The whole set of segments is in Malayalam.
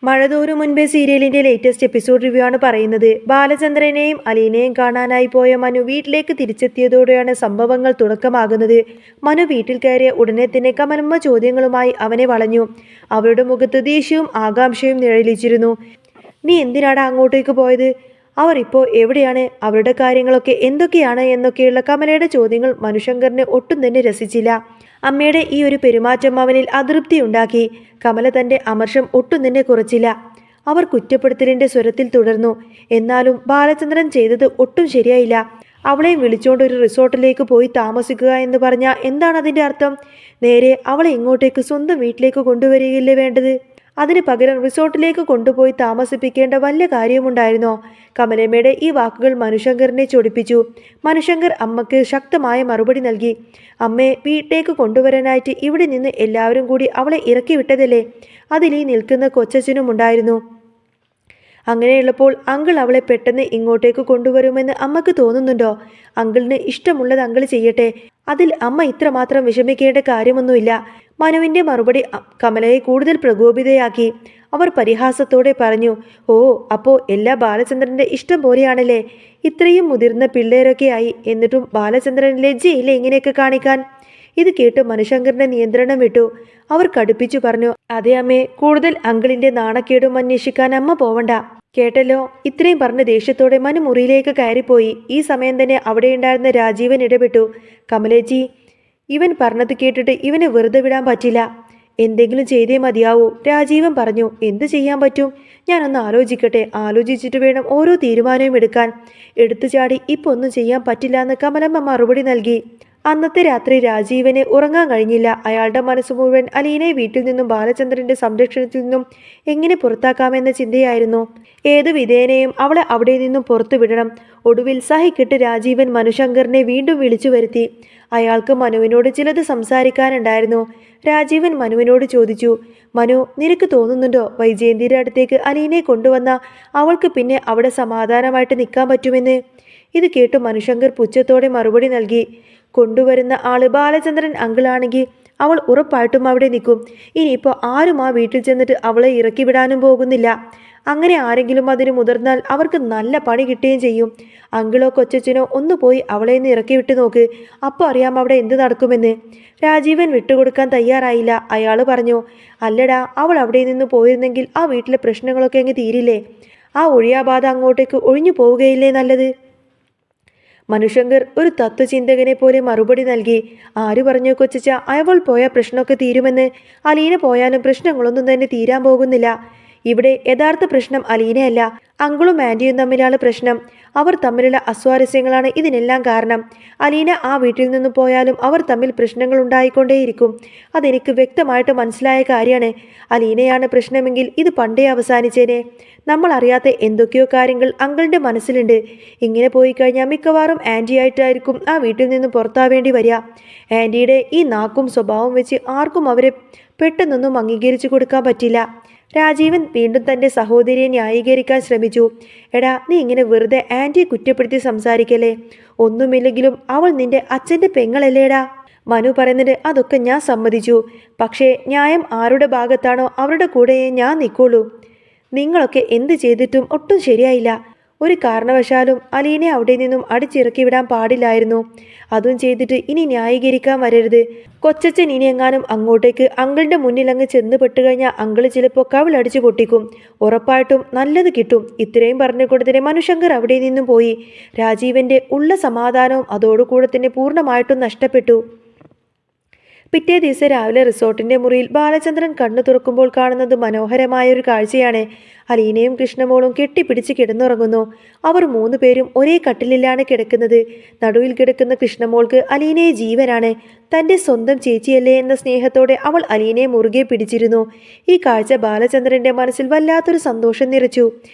മഴതോറും മുൻപേ സീരിയലിന്റെ ലേറ്റസ്റ്റ് എപ്പിസോഡ് റിവ്യൂ ആണ് പറയുന്നത്. ബാലചന്ദ്രനെയും അലീനയും കാണാനായി പോയ മനു വീട്ടിലേക്ക് തിരിച്ചെത്തിയതോടെയാണ് സംഭവങ്ങൾ തുടക്കമാകുന്നത്. മനു വീട്ടിൽ കയറിയ ഉടനെ തന്നെ കമലമ്മ ചോദ്യങ്ങളുമായി അവനെ വളഞ്ഞു. അവരുടെ മുഖത്ത് ദേഷ്യവും ആകാംക്ഷയും നിഴലിച്ചിരുന്നു. നീ എന്തിനാണ് അങ്ങോട്ടേക്ക് പോയത്? അവർ ഇപ്പോൾ എവിടെയാണ്? അവരുടെ കാര്യങ്ങളൊക്കെ എന്തൊക്കെയാണ് എന്നൊക്കെയുള്ള കമലയുടെ ചോദ്യങ്ങൾ മനുശങ്കറിന് ഒട്ടും തന്നെ രസിച്ചില്ല. അമ്മയുടെ ഈ ഒരു പെരുമാറ്റം അവനിൽ അതൃപ്തിയുണ്ടാക്കി. കമല തൻ്റെ അമർഷം ഒട്ടും തന്നെ കുറച്ചില്ല. അവർ കുറ്റപ്പെടുത്തലിൻ്റെ സ്വരത്തിൽ തുടർന്നു. എന്നാലും ബാലചന്ദ്രൻ ചെയ്തത് ഒട്ടും ശരിയായില്ല. അവളെയും വിളിച്ചുകൊണ്ട് ഒരു റിസോർട്ടിലേക്ക് പോയി താമസിക്കുക എന്ന് പറഞ്ഞാൽ എന്താണ് അതിൻ്റെ അർത്ഥം? നേരെ അവളെ ഇങ്ങോട്ടേക്ക് സ്വന്തം വീട്ടിലേക്ക് കൊണ്ടുവരികയല്ലേ വേണ്ടത്? അതിന് പകരം റിസോർട്ടിലേക്ക് കൊണ്ടുപോയി താമസിപ്പിക്കേണ്ട വല്ല കാര്യമുണ്ടായിരുന്നോ? കമലമ്മയുടെ ഈ വാക്കുകൾ മനുശങ്കറിനെ ചൊടിപ്പിച്ചു. മനുശങ്കർ അമ്മയ്ക്ക് ശക്തമായ മറുപടി നൽകി. അമ്മയെ വീട്ടിലേക്ക് കൊണ്ടുവരാനായിട്ട് ഇവിടെ നിന്ന് എല്ലാവരും കൂടി അവളെ ഇറക്കി വിട്ടതല്ലേ? അതിൽ ഈ നിൽക്കുന്ന കൊച്ചച്ഛനും ഉണ്ടായിരുന്നു. അങ്ങനെയുള്ളപ്പോൾ അങ്കിൾ അവളെ പെട്ടെന്ന് ഇങ്ങോട്ടേക്ക് കൊണ്ടുവരുമെന്ന് അമ്മക്ക് തോന്നുന്നുണ്ടോ? അങ്കിളിന് ഇഷ്ടമുള്ളത് അങ്കിൾ ചെയ്യട്ടെ. അതിൽ അമ്മ ഇത്രമാത്രം വിഷമിക്കേണ്ട കാര്യമൊന്നുമില്ല. മനുവിൻ്റെ മറുപടി കമലയെ കൂടുതൽ പ്രകോപിതയാക്കി. അവർ പരിഹാസത്തോടെ പറഞ്ഞു, ഓ, അപ്പോൾ എല്ലാ ബാലചന്ദ്രൻ്റെ ഇഷ്ടം പോലെയാണല്ലേ? ഇത്രയും മുതിർന്ന പിള്ളേരൊക്കെയായി എന്നിട്ടും ബാലചന്ദ്രൻ ലജ്ജയില്ലേ ഇങ്ങനെയൊക്കെ കാണിക്കാൻ? ഇത് കേട്ട് മനുശങ്കറിന്റെ നിയന്ത്രണം വിട്ടു. അവർ കടുപ്പിച്ചു പറഞ്ഞു, അതെ അമ്മേ, കൂടുതൽ അങ്കിളിന്റെ നാണക്കേടും അന്വേഷിക്കാൻ അമ്മ പോവണ്ട. കേട്ടല്ലോ? ഇത്രയും പറഞ്ഞ് ദേഷ്യത്തോടെ മനു മുറിയിലേക്ക് കയറിപ്പോയി. ഈ സമയം തന്നെ അവിടെയുണ്ടായിരുന്ന രാജീവൻ ഇടപെട്ടു. കമലേച്ചി, ഇവൻ പറഞ്ഞത് കേട്ടിട്ട് ഇവനെ വെറുതെ വിടാൻ പറ്റില്ല. എന്തെങ്കിലും ചെയ്തേ മതിയാവൂ, രാജീവൻ പറഞ്ഞു. എന്ത് ചെയ്യാൻ പറ്റും? ഞാനൊന്ന് ആലോചിക്കട്ടെ. ആലോചിച്ചിട്ട് വേണം ഓരോ തീരുമാനവും എടുക്കാൻ. എടുത്തു ചാടി ഇപ്പോൾ ഒന്നും ചെയ്യാൻ പറ്റില്ല എന്ന് കമലമ്മ മറുപടി നൽകി. അന്നത്തെ രാത്രി രാജീവന് ഉറങ്ങാൻ കഴിഞ്ഞില്ല. അയാളുടെ മനസ്സ് മുഴുവൻ അലീനയെ വീട്ടിൽ നിന്നും ബാലചന്ദ്രന്റെ സംരക്ഷണത്തിൽ നിന്നും എങ്ങനെ പുറത്താക്കാമെന്ന ചിന്തയായിരുന്നു. ഏതു വിധേനയും അവളെ അവിടെ നിന്നും പുറത്തു വിടണം. ഒടുവിൽ സഹിക്കിട്ട് രാജീവൻ മനുശങ്കറിനെ വീണ്ടും വിളിച്ചു വരുത്തി. അയാൾക്ക് മനുവിനോട് ചിലത് സംസാരിക്കാനുണ്ടായിരുന്നു. രാജീവൻ മനുവിനോട് ചോദിച്ചു, മനു, നിനക്ക് തോന്നുന്നുണ്ടോ വൈജയന്തിയുടെ അടുത്തേക്ക് അലീനയെ കൊണ്ടുവന്ന അവൾക്ക് പിന്നെ അവിടെ സമാധാനമായിട്ട് നിൽക്കാൻ പറ്റുമെന്ന്? ഇത് കേട്ട് മനുശങ്കർ പുച്ഛത്തോടെ മറുപടി നൽകി. കൊണ്ടുവരുന്ന ആള് ബാലചന്ദ്രൻ അങ്കിളാണെങ്കിൽ അവൾ ഉറപ്പായിട്ടും അവിടെ നിൽക്കും. ഇനിയിപ്പോൾ ആരും ആ വീട്ടിൽ ചെന്നിട്ട് അവളെ ഇറക്കി വിടാനും പോകുന്നില്ല. അങ്ങനെ ആരെങ്കിലും അതിന് മുതിർന്നാൽ അവർക്ക് നല്ല പണി കിട്ടുകയും ചെയ്യും. അങ്കിളോ കൊച്ചച്ഛനോ ഒന്ന് പോയി അവളെ നിന്ന് ഇറക്കി വിട്ട് നോക്ക്. അപ്പോൾ അറിയാം അവിടെ എന്ത് നടക്കുമെന്ന്. രാജീവൻ വിട്ടുകൊടുക്കാൻ തയ്യാറായില്ല. അയാൾ പറഞ്ഞു, അല്ലടാ, അവൾ അവിടെ നിന്ന് പോയിരുന്നെങ്കിൽ ആ വീട്ടിലെ പ്രശ്നങ്ങളൊക്കെ അങ്ങ് തീരില്ലേ? ആ ഒഴിയാബാധ അങ്ങോട്ടേക്ക് ഒഴിഞ്ഞു പോവുകയില്ലേ നല്ലത്? മനുശങ്കർ ഒരു തത്വചിന്തകനെ പോലെ മറുപടി നൽകി. ആര് പറഞ്ഞു കൊച്ചച്ച അവൾ പോയാൽ പ്രശ്നമൊക്കെ തീരുമെന്ന്? അലീന പോയാലും പ്രശ്നങ്ങളൊന്നും തന്നെ തീരാൻ പോകുന്നില്ല. ഇവിടെ യഥാർത്ഥ പ്രശ്നം അലീനയല്ല, അങ്കിളും ആൻറ്റിയും തമ്മിലാണ് പ്രശ്നം. അവർ തമ്മിലുള്ള അസ്വാരസ്യങ്ങളാണ് ഇതിനെല്ലാം കാരണം. അലീന ആ വീട്ടിൽ നിന്ന് പോയാലും അവർ തമ്മിൽ പ്രശ്നങ്ങൾ ഉണ്ടായിക്കൊണ്ടേയിരിക്കും. അതെനിക്ക് വ്യക്തമായിട്ട് മനസ്സിലായ കാര്യമാണ്. അലീനയാണ് പ്രശ്നമെങ്കിൽ ഇത് പണ്ടേ അവസാനിച്ചേനെ. നമ്മൾ അറിയാത്ത എന്തൊക്കെയോ കാര്യങ്ങൾ അങ്കിളിൻ്റെ മനസ്സിലുണ്ട്. ഇങ്ങനെ പോയി കഴിഞ്ഞാൽ മിക്കവാറും ആൻറ്റിയായിട്ടായിരിക്കും ആ വീട്ടിൽ നിന്ന് പുറത്താവേണ്ടി വരിക. ആൻറ്റിയുടെ ഈ നാക്കും സ്വഭാവം വെച്ച് ആർക്കും അവരെ പെട്ടെന്നൊന്നും അംഗീകരിച്ചു കൊടുക്കാൻ പറ്റില്ല. രാജീവൻ വീണ്ടും തൻ്റെ സഹോദരിയെ ന്യായീകരിക്കാൻ ശ്രമിച്ചു. എടാ, നീ ഇങ്ങനെ വെറുതെ ആൻറ്റിയെ കുറ്റപ്പെടുത്തി സംസാരിക്കല്ലേ? ഒന്നുമില്ലെങ്കിലും അവൾ നിന്റെ അച്ഛൻ്റെ പെങ്ങളല്ലേടാ? മനു പറയുന്നത് അതൊക്കെ ഞാൻ സമ്മതിച്ചു. പക്ഷേ ന്യായം ആരുടെ ഭാഗത്താണോ അവരുടെ കൂടെയേ ഞാൻ നിൽക്കുള്ളൂ. നിങ്ങളൊക്കെ എന്ത് ചെയ്തിട്ടും ഒട്ടും ശരിയായില്ല. ഒരു കാരണവശാലും അലീനെ അവിടെ നിന്നും അടിച്ചിറക്കി വിടാൻ പാടില്ലായിരുന്നു. അതും ചെയ്തിട്ട് ഇനി ന്യായീകരിക്കാൻ വരരുത്. കൊച്ചച്ഛൻ ഇനി എങ്ങാനും അങ്ങോട്ടേക്ക് അങ്കിളിൻ്റെ മുന്നിൽ അങ്ങ് ചെന്ന് പെട്ടുകഴിഞ്ഞാൽ അങ്കിള് ചിലപ്പോൾ കവിളടിച്ച് പൊട്ടിക്കും. ഉറപ്പായിട്ടും നല്ലത് കിട്ടും. ഇത്രയും പറഞ്ഞുകൊണ്ട് തന്നെ മനുശങ്കർ അവിടെ നിന്നും പോയി. രാജീവൻ്റെ ഉള്ള സമാധാനവും അതോടുകൂടെ തന്നെ പൂർണ്ണമായിട്ടും നഷ്ടപ്പെട്ടു. പിറ്റേ ദിവസം രാവിലെ റിസോർട്ടിൻ്റെ മുറിയിൽ ബാലചന്ദ്രൻ കണ്ണു തുറക്കുമ്പോൾ കാണുന്നത് മനോഹരമായൊരു കാഴ്ചയാണ്. അലീനയും കൃഷ്ണമോളും കെട്ടിപ്പിടിച്ച് കിടന്നുറങ്ങുന്നു. അവർ 3 പേരും ഒരേ കട്ടിലിലാണ് കിടക്കുന്നത്. നടുവിൽ കിടക്കുന്ന കൃഷ്ണമോൾക്ക് അലീനയെ ജീവനാണ്. തൻ്റെ സ്വന്തം ചേച്ചിയല്ലേ എന്ന സ്നേഹത്തോടെ അവൾ അലീനയെ മുറുകെ പിടിച്ചിരുന്നു. ഈ കാഴ്ച ബാലചന്ദ്രൻ്റെ മനസ്സിൽ വല്ലാത്തൊരു സന്തോഷം നിറച്ചു.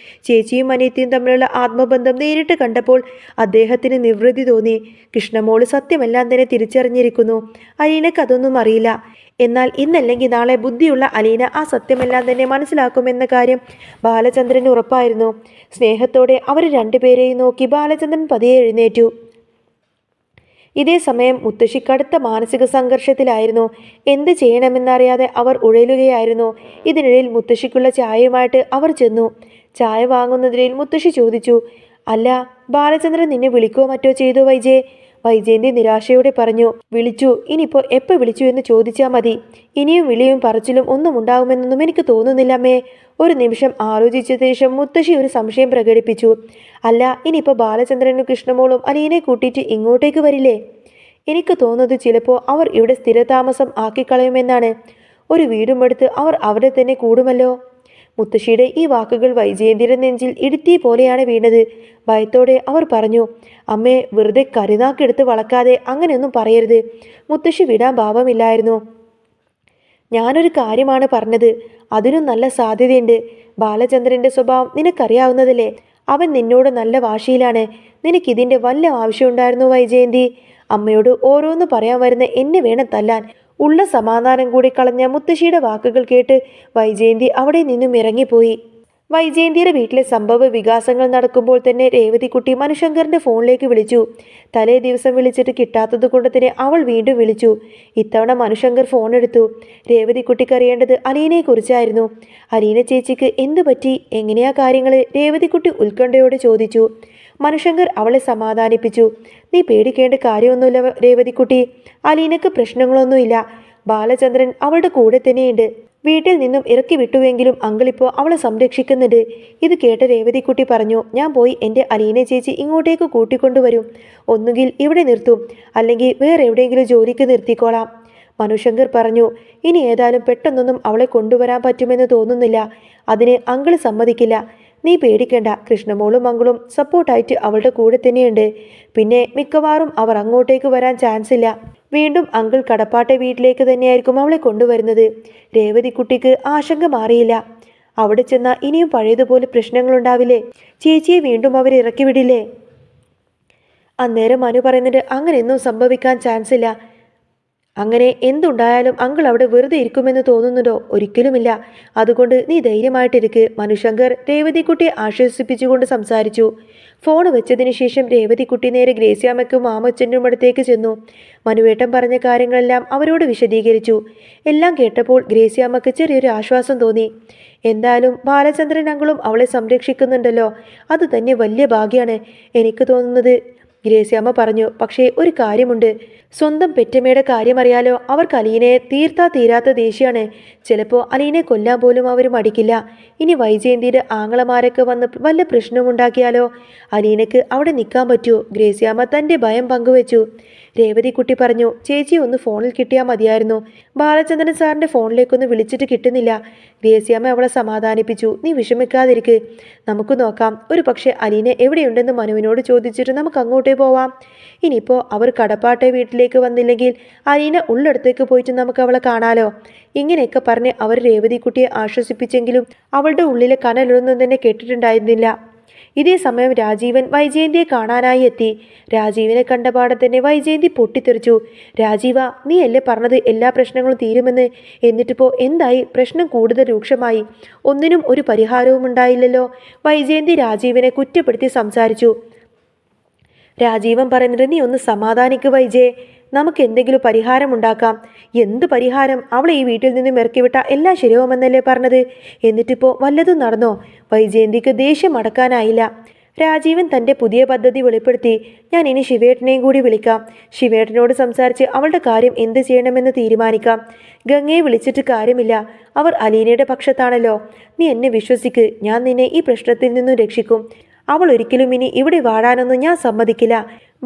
ചേച്ചിയും അനിയത്തിയും തമ്മിലുള്ള ആത്മബന്ധം നേരിട്ട് കണ്ടപ്പോൾ അദ്ദേഹത്തിന് നിർവൃതി തോന്നി. കൃഷ്ണമോള് സത്യമെല്ലാം തന്നെ തിരിച്ചറിഞ്ഞിരിക്കുന്നു. അലീനക്ക് അതൊന്നും അറിയില്ല. എന്നാൽ ഇന്നല്ലെങ്കിൽ നാളെ ബുദ്ധിയുള്ള അലീന ആ സത്യമെല്ലാം തന്നെ മനസ്സിലാക്കുമെന്ന കാര്യം ബാലചന്ദ്രന് ഉറപ്പായിരുന്നു. സ്നേഹത്തോടെ അവർ 2 പേരെയും നോക്കി ബാലചന്ദ്രൻ പതിയെ എഴുന്നേറ്റു. ഇതേ സമയം മുത്തശ്ശി കടുത്ത മാനസിക സംഘർഷത്തിലായിരുന്നു. എന്ത് ചെയ്യണമെന്നറിയാതെ അവർ ഉഴലുകയായിരുന്നു. ഇതിനിടയിൽ മുത്തശ്ശിക്കുള്ള ചായയുമായിട്ട് അവർ ചെന്നു. ചായ വാങ്ങുന്നതിനിടയിൽ മുത്തശ്ശി ചോദിച്ചു, അല്ല, ബാലചന്ദ്രൻ നിന്നെ വിളിക്കുകയോ മറ്റോ ചെയ്തോ വൈജേ? വൈജയന്തി നിരാശയോടെ പറഞ്ഞു, വിളിച്ചു. ഇനിയിപ്പോൾ എപ്പോൾ വിളിച്ചു എന്ന് ചോദിച്ചാൽ മതി. ഇനിയും വിളിയും പറച്ചിലും ഒന്നും ഉണ്ടാകുമെന്നൊന്നും എനിക്ക് തോന്നുന്നില്ല അമ്മേ. ഒരു നിമിഷം ആലോചിച്ച ശേഷം മുത്തശ്ശി ഒരു സംശയം പ്രകടിപ്പിച്ചു. അല്ല, ഇനിയിപ്പോൾ ബാലചന്ദ്രനും കൃഷ്ണമോളും അലീനെ കൂട്ടിയിട്ട് ഇങ്ങോട്ടേക്ക് വരില്ലേ? എനിക്ക് തോന്നുന്നത് ചിലപ്പോൾ അവർ ഇവിടെ സ്ഥിരതാമസം ആക്കിക്കളയുമെന്നാണ്. ഒരു വീടുമെടുത്ത് അവർ അവിടെ തന്നെ കൂടുമല്ലോ. മുത്തശ്ശിയുടെ ഈ വാക്കുകൾ വൈജയന്തിയുടെ നെഞ്ചിൽ ഇടുത്തി പോലെയാണ് വീണത്. ഭയത്തോടെ അവർ പറഞ്ഞു, അമ്മേ, വെറുതെ കരുനാക്കെടുത്ത് വളക്കാതെ അങ്ങനെയൊന്നും പറയരുത്. മുത്തശ്ശി വിടാൻ ഭാവമില്ലായിരുന്നു. ഞാനൊരു കാര്യമാണ് പറഞ്ഞത്. അതിനും നല്ല സാധ്യതയുണ്ട്. ബാലചന്ദ്രന്റെ സ്വഭാവം നിനക്കറിയാവുന്നതല്ലേ? അവൻ നിന്നോട് നല്ല വാശിയിലാണ്. നിനക്കിതിൻ്റെ വല്ല ആവശ്യമുണ്ടായിരുന്നു വൈജയന്തി? അമ്മയോട് ഓരോന്ന് പറയാൻ വരുന്ന എന്നെ വേണം തല്ലാൻ. ഉള്ള സമാധാനം കൂടി കളഞ്ഞ മുത്തശ്ശിയുടെ വാക്കുകൾ കേട്ട് വൈജയന്തി അവിടെ നിന്നും ഇറങ്ങിപ്പോയി. വൈജയന്തിയുടെ വീട്ടിലെ സംഭവ വികാസങ്ങൾ നടക്കുമ്പോൾ തന്നെ രേവതിക്കുട്ടി മനുശങ്കറിന്റെ ഫോണിലേക്ക് വിളിച്ചു. തലേ ദിവസം വിളിച്ചിട്ട് കിട്ടാത്തത് കൊണ്ട് തന്നെ അവൾ വീണ്ടും വിളിച്ചു. ഇത്തവണ മനുശങ്കർ ഫോൺ എടുത്തു. രേവതിക്കുട്ടിക്ക് അറിയേണ്ടത് അലീനയെക്കുറിച്ചായിരുന്നു. അലീന ചേച്ചിക്ക് എന്തു പറ്റി, എങ്ങനെയാ കാര്യങ്ങൾ? രേവതിക്കുട്ടി ഉത്കണ്ഠയോടെ ചോദിച്ചു. മനുശങ്കർ അവളെ സമാധാനിപ്പിച്ചു. നീ പേടിക്കേണ്ട കാര്യമൊന്നുമില്ല രേവതിക്കുട്ടി. അലീനക്ക് പ്രശ്നങ്ങളൊന്നുമില്ല. ബാലചന്ദ്രൻ അവളുടെ കൂടെ തന്നെയുണ്ട്. വീട്ടിൽ നിന്നും ഇറക്കി വിട്ടുവെങ്കിലും അങ്കിളിപ്പോൾ അവളെ സംരക്ഷിക്കുന്നുണ്ട്. ഇത് കേട്ട രേവതിക്കുട്ടി പറഞ്ഞു, ഞാൻ പോയി എൻ്റെ അലീന ചേച്ചി ഇങ്ങോട്ടേക്ക് കൂട്ടിക്കൊണ്ടുവരും. ഒന്നുകിൽ ഇവിടെ നിർത്തും, അല്ലെങ്കിൽ വേറെ എവിടെയെങ്കിലും ജോലിക്ക് നിർത്തിക്കോളാം. മനുശങ്കർ പറഞ്ഞു, ഇനി ഏതായാലും പെട്ടെന്നൊന്നും അവളെ കൊണ്ടുവരാൻ പറ്റുമെന്ന് തോന്നുന്നില്ല. അതിന് അങ്കിള് സമ്മതിക്കില്ല. നീ പേടിക്കേണ്ട. കൃഷ്ണമോളും അങ്കിളും സപ്പോർട്ടായിട്ട് അവളുടെ കൂടെ തന്നെയുണ്ട്. പിന്നെ മിക്കവാറും അവർ അങ്ങോട്ടേക്ക് വരാൻ ചാൻസ് ഇല്ല. വീണ്ടും അങ്കിൾ കടപ്പാട്ടെ വീട്ടിലേക്ക് തന്നെയായിരിക്കും അവളെ കൊണ്ടുവരുന്നത്. രേവതിക്കുട്ടിക്ക് ആശങ്ക മാറിയില്ല. അവിടെ ചെന്നാൽ ഇനിയും പഴയതുപോലെ പ്രശ്നങ്ങളുണ്ടാവില്ലേ? ചേച്ചിയെ വീണ്ടും അവർ ഇറക്കി വിടില്ലേ? അന്നേരം മനു പറയുന്നുണ്ട്, അങ്ങനെയൊന്നും സംഭവിക്കാൻ ചാൻസ് ഇല്ല. അങ്ങനെ എന്തുണ്ടായാലും അങ്കിൾ അവിടെ വെറുതെ ഇരിക്കുമെന്ന് തോന്നുന്നുണ്ടോ? ഒരിക്കലുമില്ല. അതുകൊണ്ട് നീ ധൈര്യമായിട്ടിരിക്ക്. മനുശങ്കർ രേവതിക്കുട്ടിയെ ആശ്വസിപ്പിച്ചുകൊണ്ട് സംസാരിച്ചു. ഫോൺ വെച്ചതിന് ശേഷം രേവതിക്കുട്ടി നേരെ ഗ്രേസ്യാമ്മയ്ക്കും മാമച്ചനും അടുത്തേക്ക് ചെന്നു. മനുവേട്ടൻ പറഞ്ഞ കാര്യങ്ങളെല്ലാം അവരോട് വിശദീകരിച്ചു. എല്ലാം കേട്ടപ്പോൾ ഗ്രേസ്യാമ്മയ്ക്ക് ചെറിയൊരു ആശ്വാസം തോന്നി. എന്തായാലും ബാലചന്ദ്രൻ അങ്കിളും അവളെ സംരക്ഷിക്കുന്നുണ്ടല്ലോ, അത് തന്നെ വലിയ ഭാഗ്യമാണ് എനിക്ക് തോന്നുന്നത്. ഗ്രേസ്യാമ്മ പറഞ്ഞു. പക്ഷേ ഒരു കാര്യമുണ്ട്. സ്വന്തം പെറ്റമ്മയുടെ കാര്യം അറിയാലോ. അവർക്ക് അലീനയെ തീരാത്ത ദേഷ്യമാണ്. ചിലപ്പോൾ അലീനെ കൊല്ലാൻ പോലും അവർ മടിക്കില്ല. ഇനി വൈജയന്തിയുടെ ആങ്ങളമാരൊക്കെ വന്ന് വല്ല പ്രശ്നമുണ്ടാക്കിയാലോ? അലീനയ്ക്ക് അവിടെ നിൽക്കാൻ പറ്റുമോ? ഗ്രേസ്യാമ്മ തൻ്റെ ഭയം പങ്കുവച്ചു. രേവതിക്കുട്ടി പറഞ്ഞു, ചേച്ചി ഒന്ന് ഫോണിൽ കിട്ടിയാൽ മതിയായിരുന്നു. ബാലചന്ദ്രൻ സാറിൻ്റെ ഫോണിലേക്കൊന്ന് വിളിച്ചിട്ട് കിട്ടുന്നില്ല. ഗ്രേസ്യാമ്മ അവളെ സമാധാനിപ്പിച്ചു. നീ വിഷമിക്കാതിരിക്ക്, നമുക്ക് നോക്കാം. ഒരു പക്ഷേ അലീന എവിടെയുണ്ടെന്ന് മനുവിനോട് ചോദിച്ചിട്ട് നമുക്ക് അങ്ങോട്ടേ പോവാം. ഇനിയിപ്പോൾ അവർ കടപ്പാട്ടെ വീട്ടിലേക്ക് വന്നില്ലെങ്കിൽ അലീന ഉള്ളിടത്തേക്ക് പോയിട്ട് നമുക്ക് അവളെ കാണാലോ. ഇങ്ങനെയൊക്കെ പറഞ്ഞ് അവർ രേവതിക്കുട്ടിയെ ആശ്വസിപ്പിച്ചെങ്കിലും അവളുടെ ഉള്ളിലെ കനലൊന്നും തന്നെ കേട്ടിട്ടുണ്ടായിരുന്നില്ല. ഇതേ സമയം രാജീവൻ വൈജയന്തിയെ കാണാനായി എത്തി. രാജീവിനെ കണ്ട പാടെ തന്നെ വൈജയന്തി പൊട്ടിത്തെറിച്ചു. രാജീവ, നീ അല്ലേ പറഞ്ഞത് എല്ലാ പ്രശ്നങ്ങളും തീരുമെന്ന്? എന്നിട്ടിപ്പോൾ എന്തായി? പ്രശ്നം കൂടുതൽ രൂക്ഷമായി. ഒന്നിനും ഒരു പരിഹാരവും ഉണ്ടായില്ലല്ലോ. വൈജയന്തി രാജീവിനെ കുറ്റപ്പെടുത്തി സംസാരിച്ചു. രാജീവൻ പറയുന്നത്, നീ ഒന്ന് സമാധാനിക്ക് വൈജയെ. നമുക്ക് എന്തെങ്കിലും പരിഹാരം ഉണ്ടാക്കാം. എന്ത് പരിഹാരം? അവളെ ഈ വീട്ടിൽ നിന്നും ഇറക്കിവിട്ട എല്ലാം ശരിയാവുമെന്നല്ലേ പറഞ്ഞത്? എന്നിട്ടിപ്പോൾ വല്ലതും നടന്നോ? വൈജയന്തിക്ക് ദേഷ്യം അടക്കാനായില്ല. രാജീവൻ തൻ്റെ പുതിയ പദ്ധതി വെളിപ്പെടുത്തി. ഞാൻ ഇനി ശിവേട്ടനെയും കൂടി വിളിക്കാം. ശിവേട്ടനോട് സംസാരിച്ച് അവളുടെ കാര്യം എന്ത് ചെയ്യണമെന്ന് തീരുമാനിക്കാം. ഗംഗയെ വിളിച്ചിട്ട് കാര്യമില്ല. അവർ അലീനയുടെ പക്ഷത്താണല്ലോ. നീ എന്നെ വിശ്വസിക്ക്. ഞാൻ നിന്നെ ഈ പ്രശ്നത്തിൽ നിന്നും രക്ഷിക്കും. അവൾ ഒരിക്കലും ഇനി ഇവിടെ വാഴാനൊന്നും ഞാൻ സമ്മതിക്കില്ല.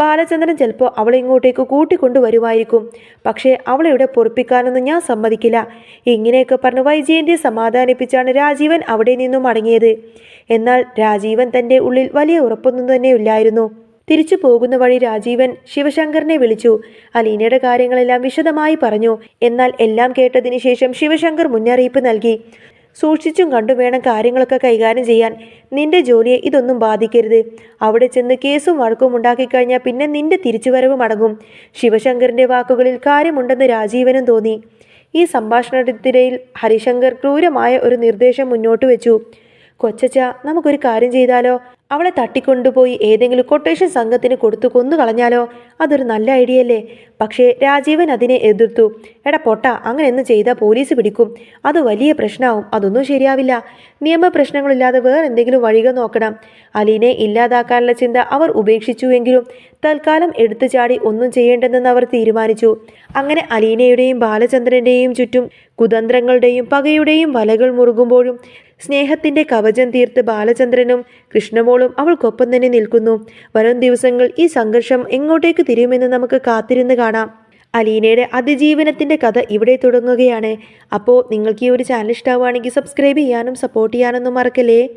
ബാലചന്ദ്രൻ ചിലപ്പോൾ അവളെ ഇങ്ങോട്ടേക്ക് കൂട്ടിക്കൊണ്ടുവരുമായിരിക്കും. പക്ഷേ അവളെ ഇവിടെ പൊറുപ്പിക്കാനൊന്നും ഞാൻ സമ്മതിക്കില്ല. ഇങ്ങനെയൊക്കെ പറഞ്ഞ് വൈജയന്തിയെ സമാധാനിപ്പിച്ചാണ് രാജീവൻ അവിടെ നിന്നും മടങ്ങിയത്. എന്നാൽ രാജീവൻ തൻ്റെ ഉള്ളിൽ വലിയ ഉറപ്പൊന്നും തന്നെ ഇല്ലായിരുന്നു. തിരിച്ചു പോകുന്ന വഴി രാജീവൻ ശിവശങ്കറിനെ വിളിച്ചു. അലീനയുടെ കാര്യങ്ങളെല്ലാം വിശദമായി പറഞ്ഞു. എന്നാൽ എല്ലാം കേട്ടതിന് ശേഷം ശിവശങ്കർ മുന്നറിയിപ്പ് നൽകി. സൂക്ഷിച്ചും കണ്ടും വേണം കാര്യങ്ങളൊക്കെ കൈകാര്യം ചെയ്യാൻ. നിന്റെ ജോലിയെ ഇതൊന്നും ബാധിക്കരുത്. അവിടെ ചെന്ന് കേസും വഴക്കും ഉണ്ടാക്കിക്കഴിഞ്ഞാൽ പിന്നെ നിന്റെ തിരിച്ചുവരവ് മടങ്ങും. ശിവശങ്കറിന്റെ വാക്കുകളിൽ കാര്യമുണ്ടെന്ന് രാജീവനും തോന്നി. ഈ സംഭാഷണത്തിനിടയിൽ ഹരിശങ്കർ ക്രൂരമായ ഒരു നിർദ്ദേശം മുന്നോട്ട് വെച്ചു. കൊച്ചച്ച, നമുക്കൊരു കാര്യം ചെയ്താലോ? അവളെ തട്ടിക്കൊണ്ടുപോയി ഏതെങ്കിലും കൊട്ടേഷൻ സംഘത്തിന് കൊടുത്തു കൊന്നുകളഞ്ഞാലോ? അതൊരു നല്ല ഐഡിയ അല്ലേ? പക്ഷേ രാജീവൻ അതിനെ എതിർത്തു. എടാ പൊട്ട, അങ്ങനെയൊന്നും ചെയ്താൽ പോലീസ് പിടിക്കും. അത് വലിയ പ്രശ്നമാവും. അതൊന്നും ശരിയാവില്ല. നിയമപ്രശ്നങ്ങളില്ലാതെ വേറെന്തെങ്കിലും വഴികൾ നോക്കണം. അലീനെ ഇല്ലാതാക്കാനുള്ള ചിന്ത അവർ ഉപേക്ഷിച്ചുവെങ്കിലും തൽക്കാലം എടുത്തു ചാടി ഒന്നും ചെയ്യേണ്ടെന്ന് അവർ തീരുമാനിച്ചു. അങ്ങനെ അലീനയുടെയും ബാലചന്ദ്രന്റെയും ചുറ്റും കുതന്ത്രങ്ങളുടെയും പകയുടെയും വലകൾ മുറുകുമ്പോഴും സ്നേഹത്തിന്റെ കവചം തീർത്ത് ബാലചന്ദ്രനും കൃഷ്ണമോളും അവൾക്കൊപ്പം തന്നെ നിൽക്കുന്നു. വരും ദിവസങ്ങൾ ഈ സംഘർഷം എങ്ങോട്ടേക്ക് തിരിയുമെന്ന് നമുക്ക് കാത്തിരുന്ന് കാണാം. അലീനയുടെ അതിജീവനത്തിന്റെ കഥ ഇവിടെ തുടങ്ങുകയാണ്. അപ്പോൾ നിങ്ങൾക്ക് ഈ ഒരു ചാനൽ ഇഷ്ടമാവുകയാണെങ്കിൽ സബ്സ്ക്രൈബ് ചെയ്യാനും സപ്പോർട്ട് ചെയ്യാനൊന്നും മറക്കല്ലേ.